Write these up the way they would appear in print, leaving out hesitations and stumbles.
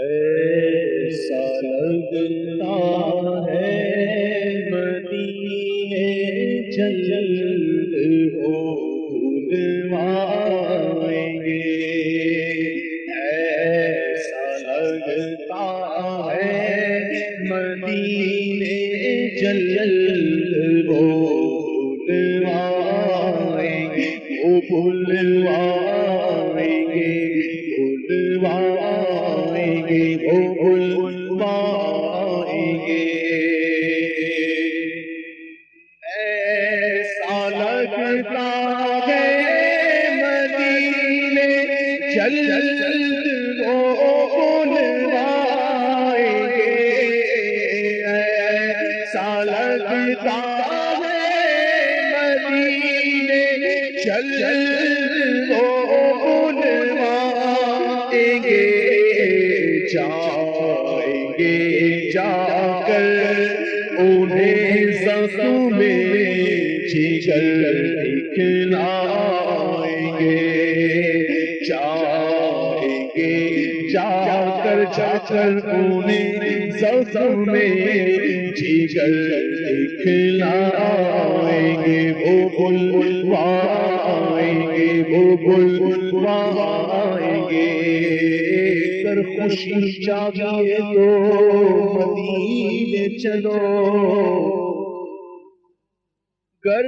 ایسا لگتا ہے مدینے جلد ہو بلوائیں گے، ایسا لگتا ہے مدینے جلد ہو بلوائیں گے، وہ بلوائیں گے، بلوائیں گے، وہ بلوائیں گے۔ ایسا لگتا ہے مدینے جلد وہ بلوائیں گے، ایسا لگتا ہے مدینے جلد وہ بلوائیں گے، جائیں گے جا کر انہیں زخم جگر دکھلائیں گے، جائیں گے جا کر انہیں زخم جگر دکھلائیں گے، وہ بلوائیں گے، وہ بلوائیں گے۔ اگر خوشی چاہیے تو مدینے چلو، گر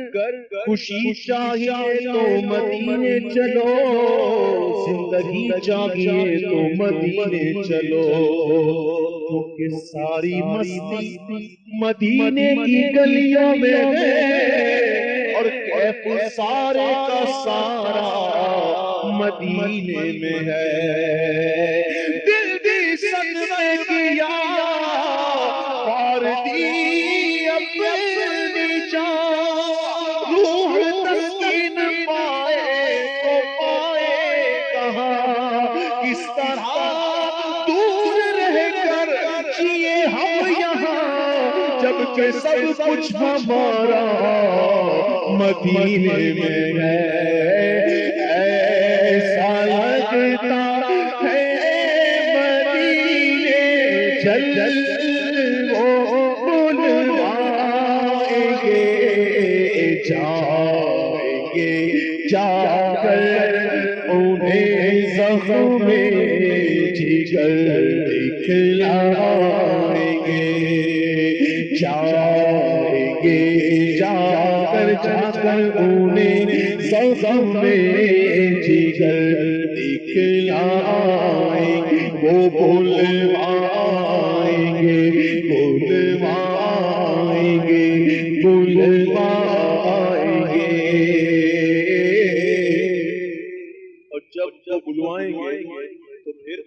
خوشی چاہیے تو مدینے چلو، زندگی چاہیے تو مدینے چلو، کیونکہ ساری مستی مدینے کی گلیوں میں ہے، اور کیف سارے کا سارا مدینے میں ہے۔ دل دی صدمے کیا پار دی اپنی جان، روح تسکین پائے تو پائے کہاں، کس طرح دور رہ کر جیے ہم یہاں، جبکہ سب کچھ ہمارا مدینے میں ہے۔ ایسا لگتا ہے مدینے جلد وہ بلوائیں گے، جائیں گے جا کر انہیں زخم جگر دکھلائیں گے، جائیں گے جا کر انہیں زخم جگر دکھلائیں گے، وہ بلوائیں گے، بلوائیں گے، بلوائیں گے۔ اور جب بلوائیں گے تو پھر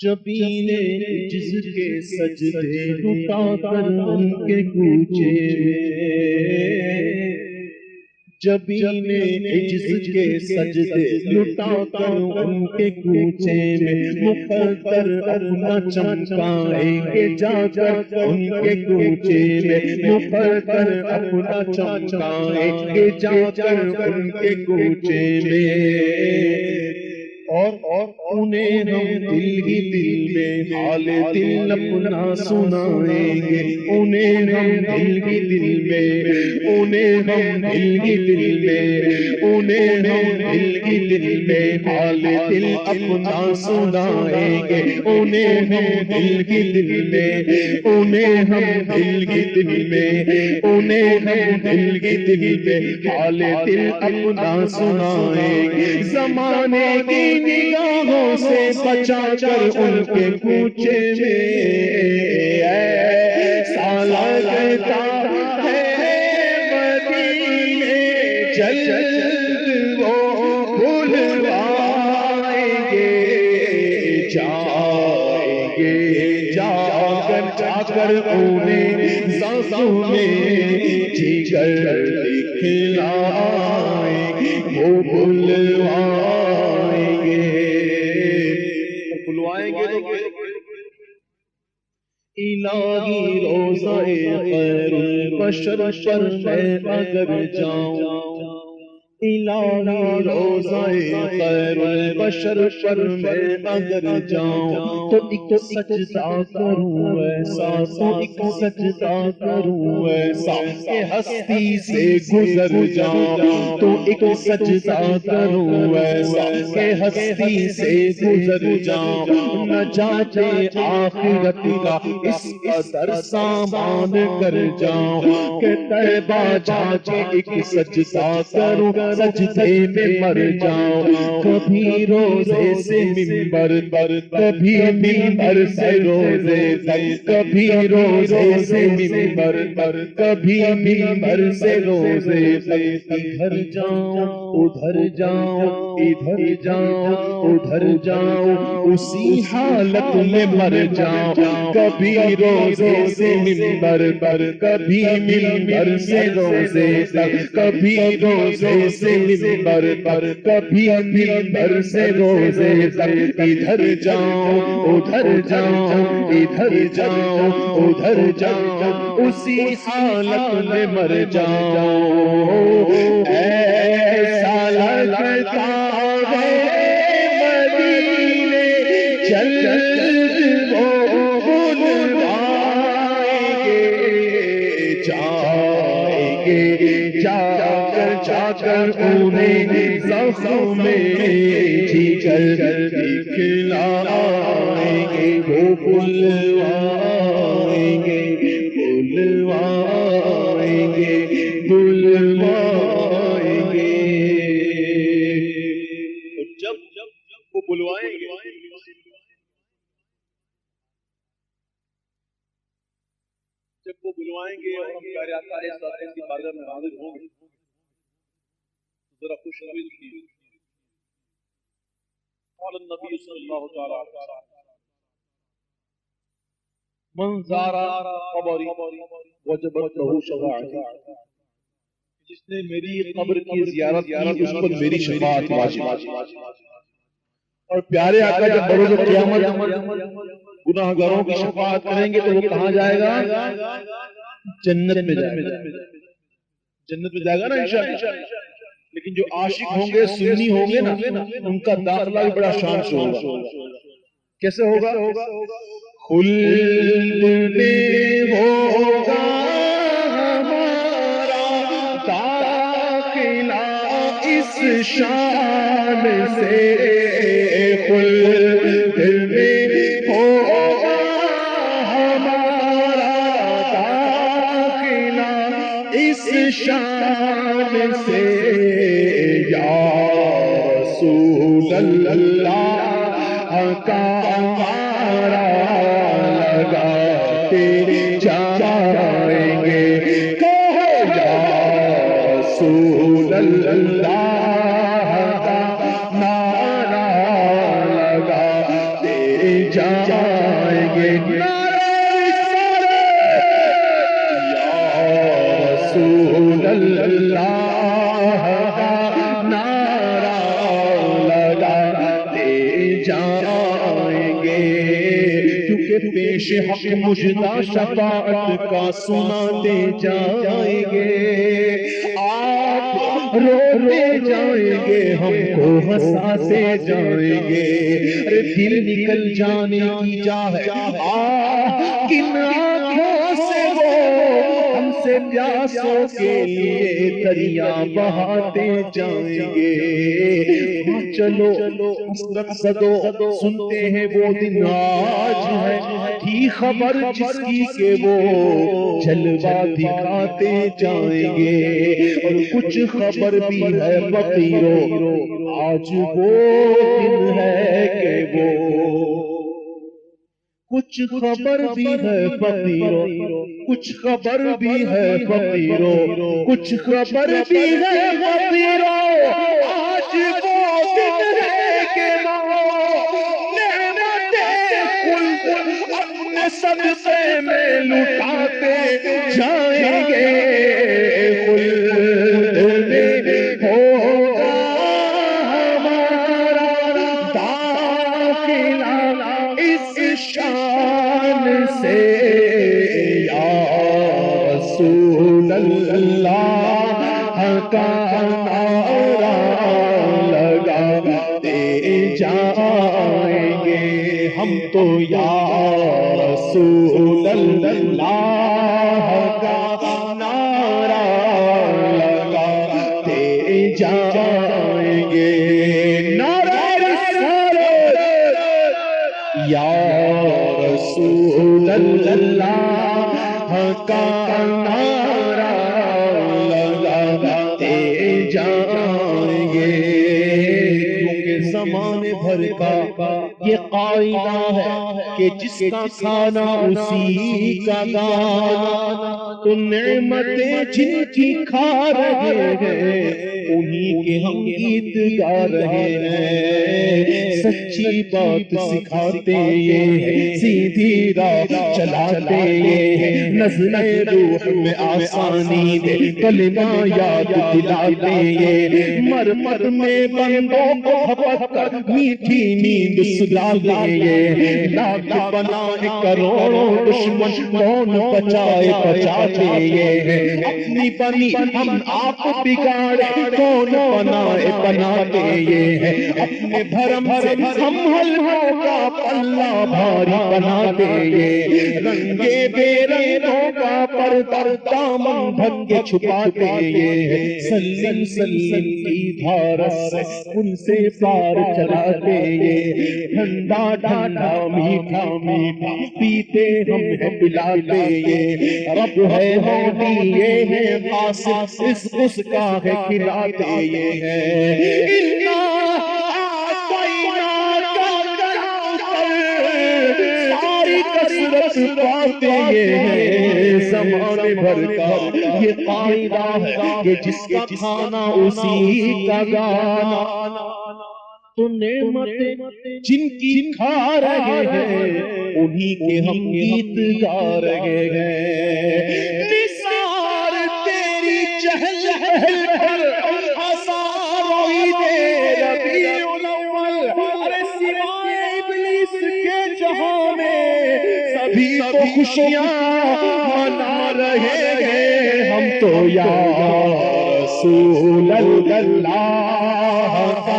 جبین جس کے سجدے اٹھا کر ان کے کوچے میں، جبین جس کے سجدے لٹا کر ان کے کوچے میں، مقدر اپنا چمکائیں گے جا کر ان کے کوچے میں، مقدر اپنا چمکائیں گے جا کر ان کے کوچے میں، اور انہیں ہم دل ہی دل میں حال دل اپنا سنائیں گے، انہیں ہم دل ہی دل میں، انہیں ہم دل ہی دل میں، انہیں ہم دل ہی دل میں حال دل اپنا سنائیں گے، انہیں ہم دل ہی دل میں، انہیں ہم دل ہی دل میں، انہیں ہم دل ہی دل میں حال دل اپنا سنائیں گے۔ زمانے کی نگاہوں سے بچا کر ان کے کوچے میں، ایسا لگتا ہے مدینے جلد وہ بلوائیں گے، جائیں گے جا کر انہیں زخم جگر دکھلائیں گے، وہ بلوائیں گے، بلوائیں گے تو الہی روضہ خیر البشر پر میں اگر جاؤں، الہی روضہ خیر البشر پر میں اگر جاؤں تو ایک سجدہ کروں ایسا، تو ایک سجدہ کروں ایسا کہ ہستی سے گزر جاؤں، تو ایک سجدہ کروں ایسا کہ ہستی سے گزر جاؤں، نجات آخرت کا اس قدر سامان کر جاؤں کہ طیبہ جا کے ایک سجدہ کروں، سجدے میں مر جاؤں، کبھی روزے سے منبر پر، کبھی منبر سے روزے تک، کبھی روزے سے منبر پر، کبھی منبر سے روزے تک، ادھر جاؤں ادھر جاؤں ادھر جاؤں ادھر جاؤں، اسی حالت میں مر جاؤں، کبھی روزے سے منبر پر، کبھی منبر سے روزے تک، کبھی روزے سے منبر پر، کبھی منبر سے روزے تک، ادھر جاؤں ادھر جاؤں ادھر جاؤں ادھر جاؤں، اسی حالت میں مر جاؤں، ایسا لگتا ہے مدینے چل وہ بلوائیں گے، جائیں گے جا کر انہیں زخم جگر دکھلائیں گے، وہ بلوائیں گے بلوائیں گے بلوائیں گے، جب وہ بلوائیں گے، جب وہ بلوائیں گے اور ہم پیارے آقا علیہ السلام کی بارگاہ میں حاضر ہوں گے، ذرا خوش نبی کی قال النبی صلی اللہ تعالی علیہ وسلم من زار قبری وجبت له شفاعتی، جس نے میری قبر کی زیارت کی اس پر میری شفاعت واجب، اور پیارے آقا جب بروز قیامت گناہگاروں کی شفاعت کریں گے تو وہ کہاں جائے گا؟ جنت میں جائے گا، جنت میں جائے گا نا انشاءاللہ۔ لیکن جو عاشق ہوں گے، سنی ہوں گے نا، ان کا داخلہ بھی بڑا شان سے ہوگا۔ کیسے ہوگا؟ خلد میں ہوگا ہمارا داخلہ اس شان سے، خلد میں ہوگا ہمارا داخلہ اس شان سے، یا رسول اللہ کا نعرہ لگاتے جائیں گے، کہو یا رسول اللہ کا نعرہ لگاتے جائیں گے، رسول اللہ کا نعرہ لگاتے جائیں گے، کیونکہ پیش حق مجدہ شفاعت کا سناتے جائیں گے، آپ روتے جائیں گے ہم کو ہنساتے جائیں گے، دل نکل جانے کی جا ہے کن آنکھوں سے وہ ہم سے پیاسوں کے لیے دریا بہاتے جائیں گے، چلو حسرت زدو سنتے ہیں وہ دن آج ہے کی خبر جس کی کہ وہ جلوہ دکھاتے جائیں گے، اور کچھ خبر بھی ہے فقیروں آج وہ دن ہے کہ وہ، کچھ خبر بھی ہے فقیروں، کچھ خبر بھی ہے فقیروں، کچھ خبر بھی ہے فقیروں، آج وہ دن ہے کہ وہ نعمتیں خلد اپنے صدقے میں لٹاتے جائیں گے، خلد میں ہوگا ہمارا داخلہ اس شان سے، یا رسول اللہ کا ہم تو یا رسول اللہ کا نعرہ لگاتے جائیں گے. نعرہ رسالت یا رسول اللہ کا نعرہ لگاتے جائیں گے. کیونکہ زمانے بھر کا یہ قاعدہ ہے کہ جس کا کھانا اسی کا گانا. تو نعمتیں جن کی کھا رہے ہیں انہی کے ہم گیت گا رہے ہیں. سچی بات سکھاتے یہ ہیں, سیدھی راہ چلاتے یہ ہیں, نظم روح میں آسانی دے کلمہ یاد دلاتے یہ ہیں, مرمت میں بندوں کو ہپک کر میٹھی نیند سلاتے یہ ہیں. لاکھ بنائے کروڑوں دشمن کون بچائے بچاتے یہ ہیں. اپنی بنی ہم آپ بگاڑے کون بنائے بناتے یہ ہیں. اپنے بھرم سے ہم حلقوں کا پلہ بھاری بناتے یہ ہیں. رنگے بے رنگوں کا پردہ دامن ڈھک کے چھپاتے یہ ہیں. سلم سلم کی دھار سے ان سے پار چلاتے یہ ہیں. ٹھنڈا ٹھنڈا میٹھا میٹھا پیتے ہم ہیں پلاتے یہ ہیں. رب ہے ہادی یہ ہے قاسم اس کا ہے کھلاتے یہ ہیں. ساری کثرت پاتے یہ ہیں. زمانے بھر کا یہ قاعدہ ہے کہ جس کا کھانا اسی کا گانا. تو نعمتیں جن کی کھا رہے ہیں انہی کے ہم گیت گا رہے ہیں. نثار تیری چہل پہل پر ہزاروں عیدیں ربیع الاول. ارے سوائے ابلیس کے جہاں میں سبھی تو خوشیاں منا رہے ہیں. ہم تو یا رسول اللہ کا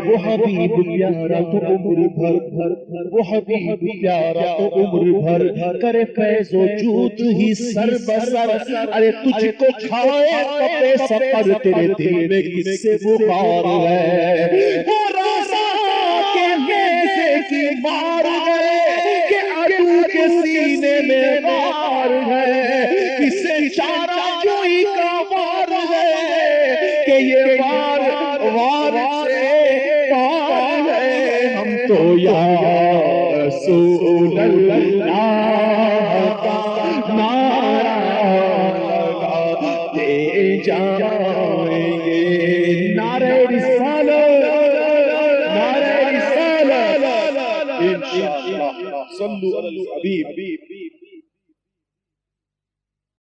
وہ حبیب پیارا تو عمر بھر وہ حبیب پیارا تو عمر بھر کرے فیض و جود ہی سر بسر. ارے تجھ کو کھائے کپے سفر تیرے دل میں کس سے بخار ہے. وہ رضا کے نیزے کی مار ہے کہ عدو کے سینے میں وار ہے. کسے چارہ جوئی کا وار ہے کہ یہ وار سے پار ہے. ہم تو یا رسول اللہ کا نعرہ لگاتے جائیں گے. نعرہ رسالت نعرہ رسالت. انشاءاللہ صلو علی الحبیب.